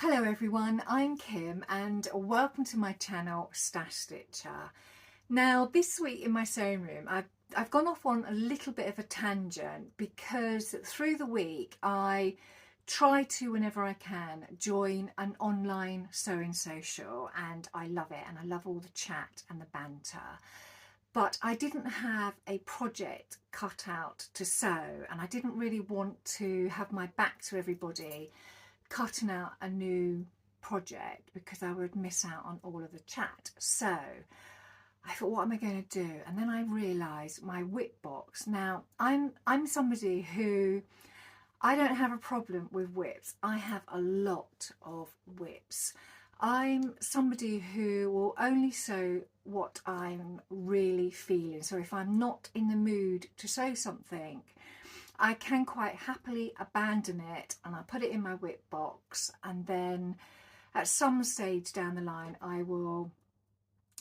Hello everyone, I'm Kim and welcome to my channel Stash Stitcher. Now this week in my sewing room I've gone off on a little bit of a tangent because through the week I try to, whenever I can, join an online sewing social, and I love it and I love all the chat and the banter. But I didn't have a project cut out to sew, and I didn't really want to have my back to everybody cutting out a new project because I would miss out on all of the chat. So I thought, what am I going to do? And then I realised my WIP box. Now I'm somebody who, I don't have a problem with WIPs. I have a lot of WIPs. I'm somebody who will only sew what I'm really feeling. So if I'm not in the mood to sew something, I can quite happily abandon it and I put it in my WIP box, and then at some stage down the line I will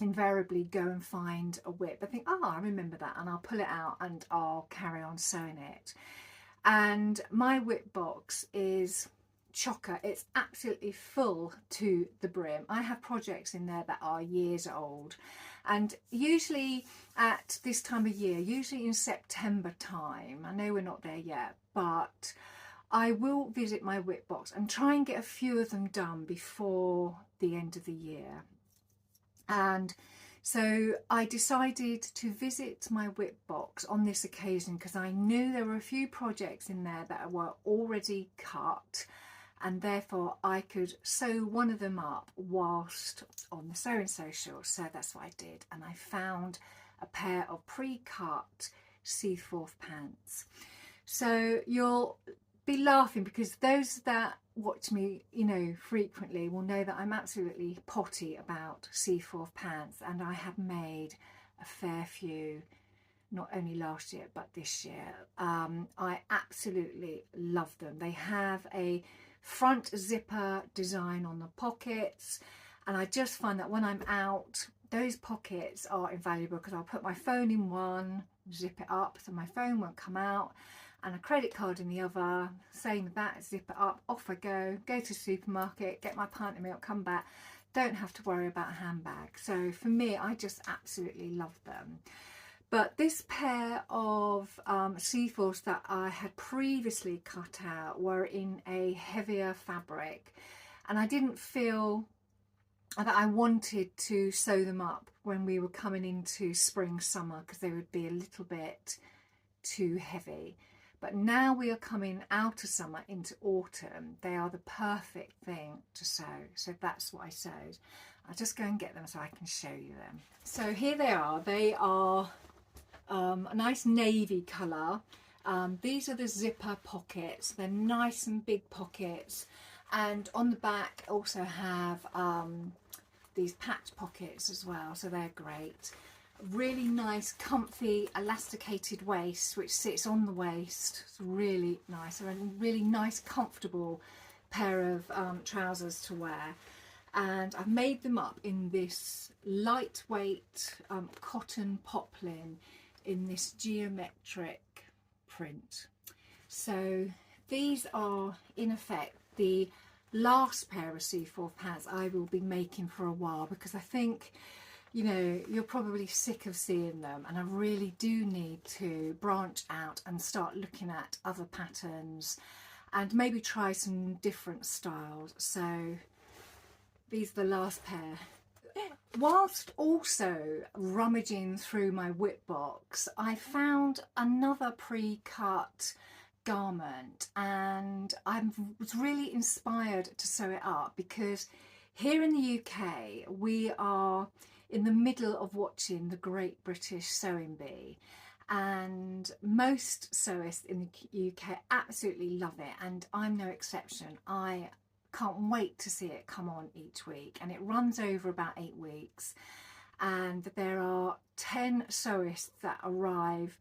invariably go and find a WIP. I think, oh, I remember that, and I'll pull it out and I'll carry on sewing it. And my WIP box is chocker. It's absolutely full to the brim. I have projects in there that are years old, and usually at this time of year, usually in September time, I know we're not there yet, but I will visit my WIP box and try and get a few of them done before the end of the year. And so I decided to visit my WIP box on this occasion because I knew there were a few projects in there that were already cut, and therefore I could sew one of them up whilst on the sewing social. So that's what I did, and I found a pair of pre-cut Seaforth pants. So you'll be laughing because those that watch me, frequently will know that I'm absolutely potty about Seaforth pants, and I have made a fair few, not only last year but this year. I absolutely love them. They have a front zipper design on the pockets, and I just find that when I'm out, those pockets are invaluable because I'll put my phone in one, zip it up so my phone won't come out, and a credit card in the other. Same that, zip it up, off I go to the supermarket, get my pint of milk, come back, don't have to worry about a handbag. So for me, I just absolutely love them. But this pair of Seaforths that I had previously cut out were in a heavier fabric, and I didn't feel that I wanted to sew them up when we were coming into spring summer because they would be a little bit too heavy. But now we are coming out of summer into autumn, they are the perfect thing to sew. So that's what I sewed. I'll just go and get them so I can show you them. So here they are. They are a nice navy colour. These are the zipper pockets. They're nice and big pockets, and on the back also have these patch pockets as well, so they're great. Really nice comfy elasticated waist which sits on the waist. It's really nice, and a really nice comfortable pair of trousers to wear. And I've made them up in this lightweight cotton poplin in this geometric print. So these are in effect the last pair of Seaforth pants I will be making for a while, because I think, you're probably sick of seeing them, and I really do need to branch out and start looking at other patterns and maybe try some different styles. So these are the last pair. Whilst also rummaging through my WIP box, I found another pre-cut garment, and I was really inspired to sew it up because here in the UK we are in the middle of watching the Great British Sewing Bee, and most sewists in the UK absolutely love it, and I'm no exception. I can't wait to see it come on each week, and it runs over about 8 weeks, and there are 10 sewists that arrive,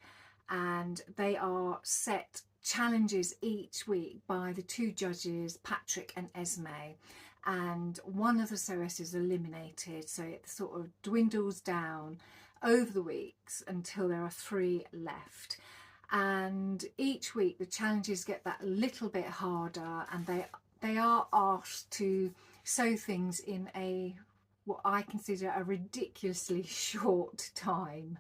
and they are set challenges each week by the two judges, Patrick and Esme, and one of the sewists is eliminated, so it sort of dwindles down over the weeks until there are 3 left. And each week the challenges get that little bit harder, and they they are asked to sew things in what I consider a ridiculously short time,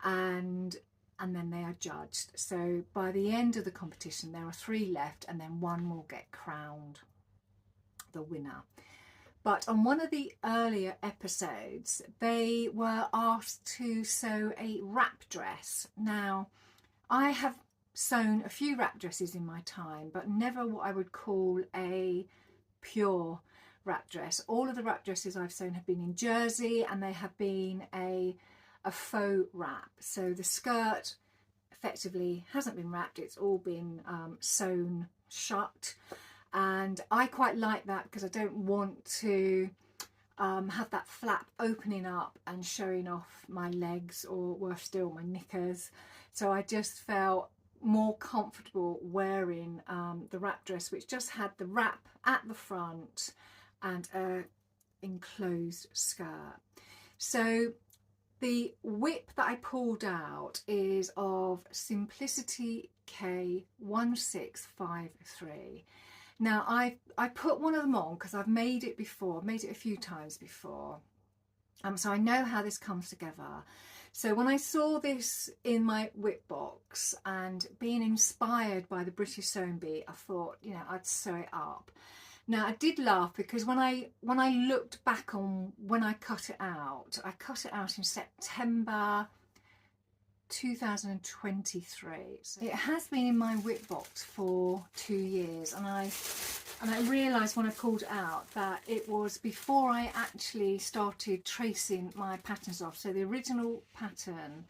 and then they are judged. So by the end of the competition there are 3 left, and then 1 will get crowned the winner. But on one of the earlier episodes they were asked to sew a wrap dress. Now, I have sewn a few wrap dresses in my time, but never what I would call a pure wrap dress. All of the wrap dresses I've sewn have been in jersey, and they have been a faux wrap. So the skirt effectively hasn't been wrapped, it's all been sewn shut, and I quite like that because I don't want to have that flap opening up and showing off my legs, or worse still my knickers. So I just felt more comfortable wearing the wrap dress, which just had the wrap at the front and a enclosed skirt. So the WIP that I pulled out is of Simplicity K1653. Now I put one of them on because I've made it before, I've made it a few times before, so I know how this comes together. So when I saw this in my WIP box and being inspired by the British Sewing Bee, I thought, you know, I'd sew it up. Now I did laugh because when I looked back on when I cut it out in September 2023. So it has been in my WIP box for 2 years, and I realised when I pulled it out that it was before I actually started tracing my patterns off. So the original pattern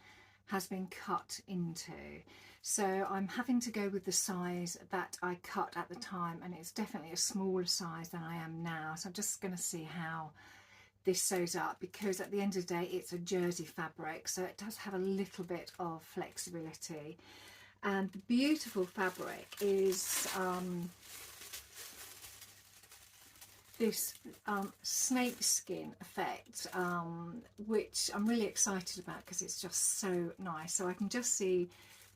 has been cut into, so I'm having to go with the size that I cut at the time, and it's definitely a smaller size than I am now. So I'm just going to see how this sews up, because at the end of the day it's a jersey fabric, so it does have a little bit of flexibility. And the beautiful fabric is this snake skin effect, which I'm really excited about because it's just so nice. So I can just see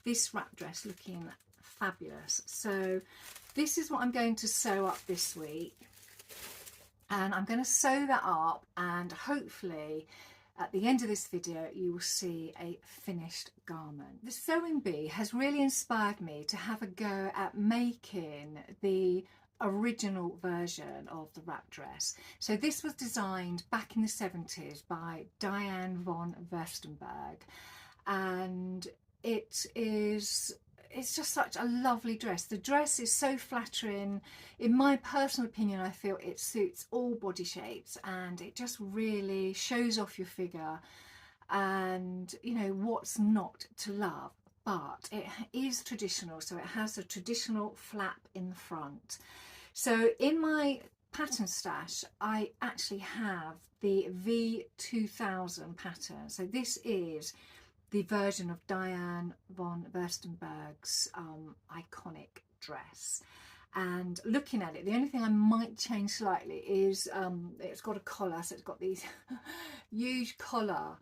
this wrap dress looking fabulous. So this is what I'm going to sew up this week, and I'm going to sew that up, and hopefully at the end of this video you will see a finished garment. The Sewing Bee has really inspired me to have a go at making the original version of the wrap dress. So this was designed back in the 70s by Diane von Furstenberg, and it's just such a lovely dress. The dress is so flattering. In my personal opinion, I feel it suits all body shapes, and it just really shows off your figure, and you know what's not to love. But it is traditional, so it has a traditional flap in the front. So in my pattern stash I actually have the V2000 pattern. So this is the version of Diane von Furstenberg's iconic dress. And looking at it, the only thing I might change slightly is it's got a collar, so it's got these huge collar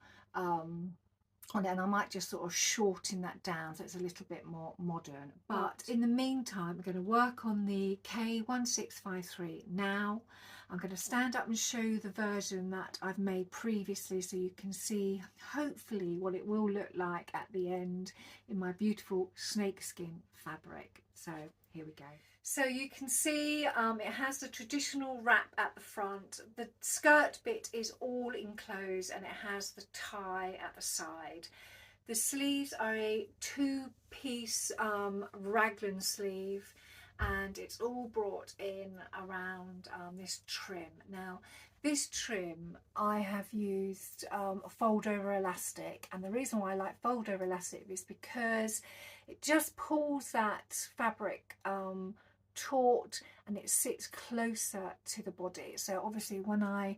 on it, and I might just sort of shorten that down so it's a little bit more modern. But in the meantime, I'm going to work on the K1653 now. I'm going to stand up and show you the version that I've made previously, so you can see hopefully what it will look like at the end in my beautiful snakeskin fabric. So here we go. So you can see it has the traditional wrap at the front. The skirt bit is all enclosed, and it has the tie at the side. The sleeves are a 2-piece raglan sleeve, and it's all brought in around this trim. Now this trim I have used fold over elastic, and the reason why I like fold over elastic is because it just pulls that fabric taut, and it sits closer to the body. So obviously when I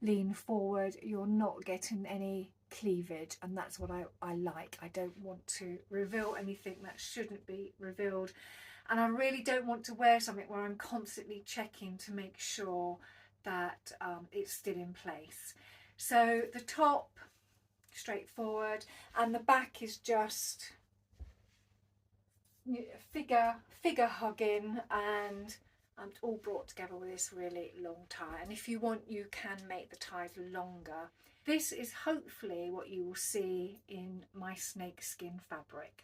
lean forward you're not getting any cleavage, and that's what I like. I don't want to reveal anything that shouldn't be revealed, and I really don't want to wear something where I'm constantly checking to make sure that it's still in place. So the top straightforward, and the back is just figure hugging and all brought together with this really long tie. And if you want, you can make the ties longer. This is hopefully what you will see in my snakeskin fabric.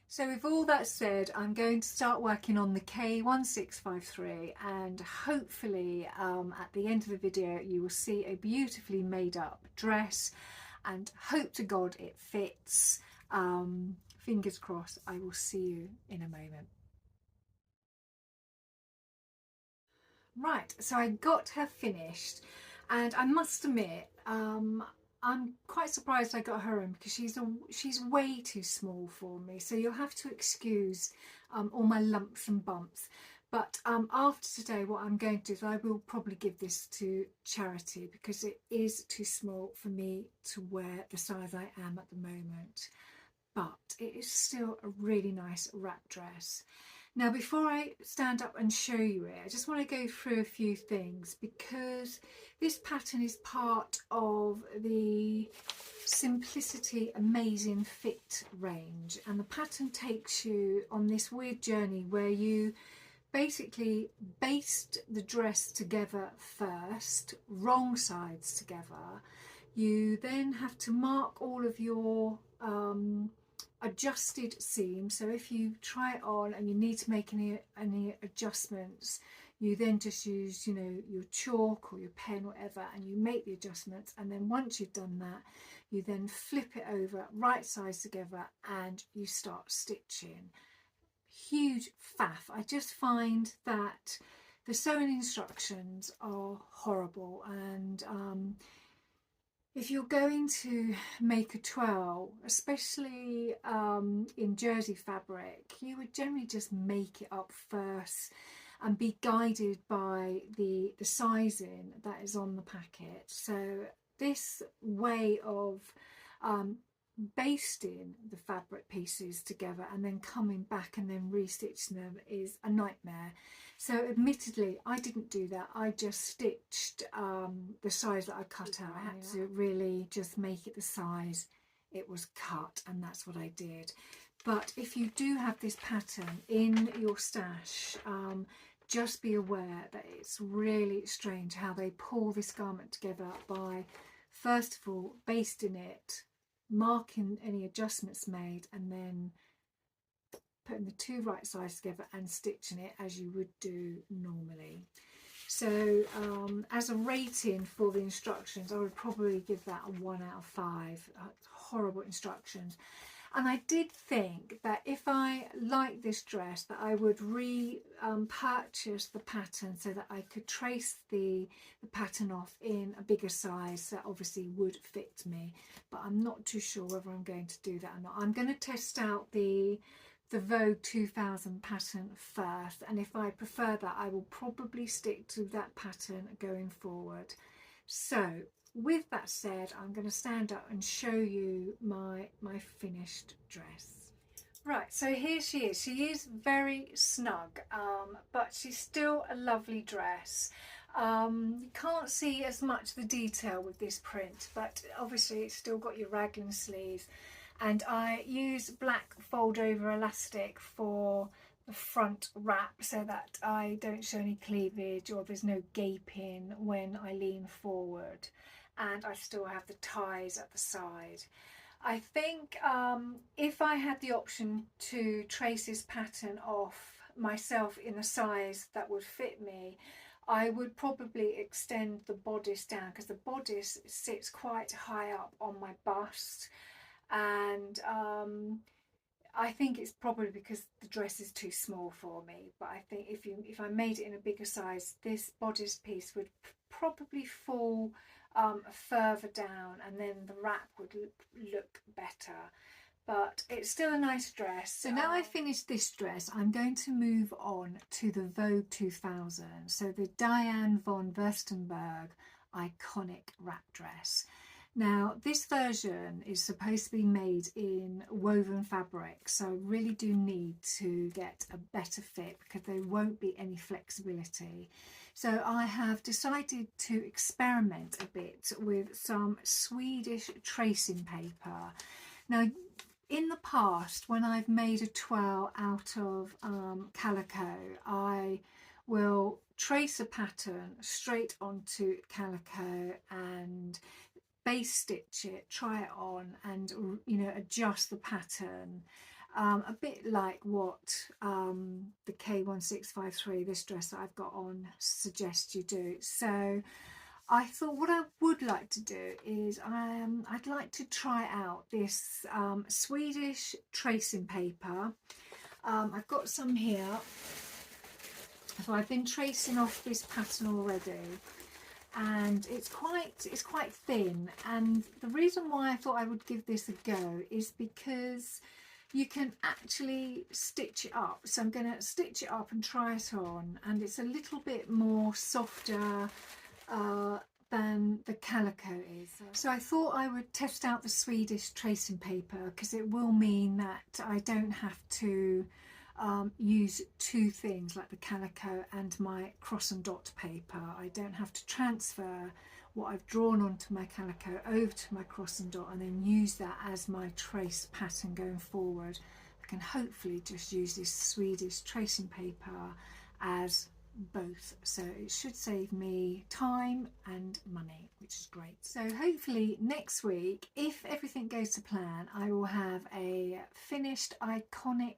So with all that said, I'm going to start working on the K1653, and hopefully at the end of the video you will see a beautifully made up dress, and hope to God it fits. Fingers crossed. I will see you in a moment. Right, so I got her finished, and I must admit I'm quite surprised I got her in, because she's way too small for me, so you'll have to excuse all my lumps and bumps. But after today, what I'm going to do is I will probably give this to charity, because it is too small for me to wear the size I am at the moment. But it is still a really nice wrap dress. Now, before I stand up and show you it, I just want to go through a few things, because this pattern is part of the Simplicity Amazing Fit range, and the pattern takes you on this weird journey where you basically baste the dress together first, wrong sides together. You then have to mark all of your adjusted seam, so if you try it on and you need to make any adjustments, you then just use, you know, your chalk or your pen, whatever, and you make the adjustments. And then once you've done that, you then flip it over right sides together and you start stitching. Huge faff. I just find that the sewing instructions are horrible, and if you're going to make a twirl, especially in jersey fabric, you would generally just make it up first and be guided by the sizing that is on the packet. So this way of basting the fabric pieces together and then coming back and then restitching them is a nightmare. So admittedly, I didn't do that. I just stitched the size that I cut out. I had to really just make it the size it was cut, and that's what I did. But if you do have this pattern in your stash, just be aware that it's really strange how they pull this garment together by, first of all, basting it, marking any adjustments made, and then putting the two right sides together and stitching it as you would do normally. So as a rating for the instructions, I would probably give that a 1 out of 5. Horrible instructions. And I did think that if I liked this dress, that I would purchase the pattern so that I could trace the pattern off in a bigger size that obviously would fit me. But I'm not too sure whether I'm going to do that or not. I'm going to test out the Vogue 2000 pattern first, and if I prefer that, I will probably stick to that pattern going forward. So with that said, I'm going to stand up and show you my finished dress. Right, so here she is. She is very snug, but she's still a lovely dress. You can't see as much the detail with this print, but obviously it's still got your raglan sleeves. And I use black fold over elastic for the front wrap so that I don't show any cleavage or there's no gaping when I lean forward. And I still have the ties at the side. I think if I had the option to trace this pattern off myself in a size that would fit me, I would probably extend the bodice down, because the bodice sits quite high up on my bust. And I think it's probably because the dress is too small for me, but I think if I made it in a bigger size, this bodice piece would probably fall further down, and then the wrap would look better. But it's still a nice dress. So now I've finished this dress, I'm going to move on to the Vogue 2000, so the Diane von Furstenberg iconic wrap dress. Now, this version is supposed to be made in woven fabric, so I really do need to get a better fit because there won't be any flexibility. So I have decided to experiment a bit with some Swedish tracing paper. Now, in the past, when I've made a twirl out of calico, I will trace a pattern straight onto calico and base stitch it, try it on, and adjust the pattern, a bit like what the K1653, this dress that I've got on, suggests you do. So I thought what I would like to do is I'd like to try out this Swedish tracing paper. I've got some here, so I've been tracing off this pattern already, and it's quite thin, and the reason why I thought I would give this a go is because you can actually stitch it up. So I'm going to stitch it up and try it on, and it's a little bit more softer than the calico is. So I thought I would test out the Swedish tracing paper, because it will mean that I don't have to use two things like the calico and my cross and dot paper. I don't have to transfer what I've drawn onto my calico over to my cross and dot and then use that as my trace pattern going forward. I can hopefully just use this Swedish tracing paper as both, so it should save me time and money, which is great. So hopefully next week, if everything goes to plan, I will have a finished iconic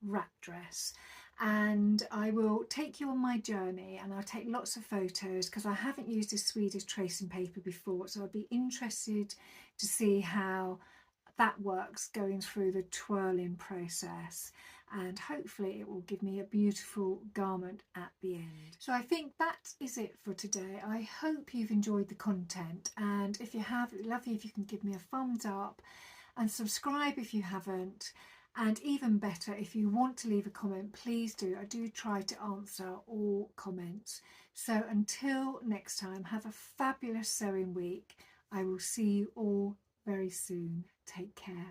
wrap dress, and I will take you on my journey, and I'll take lots of photos because I haven't used this Swedish tracing paper before, so I'll be interested to see how that works going through the twirling process, and hopefully it will give me a beautiful garment at the end. So I think that is it for today. I hope you've enjoyed the content, and if you have, it'd be lovely if you can give me a thumbs up and subscribe if you haven't. And even better, if you want to leave a comment, please do. I do try to answer all comments. So until next time, have a fabulous sewing week. I will see you all very soon. Take care.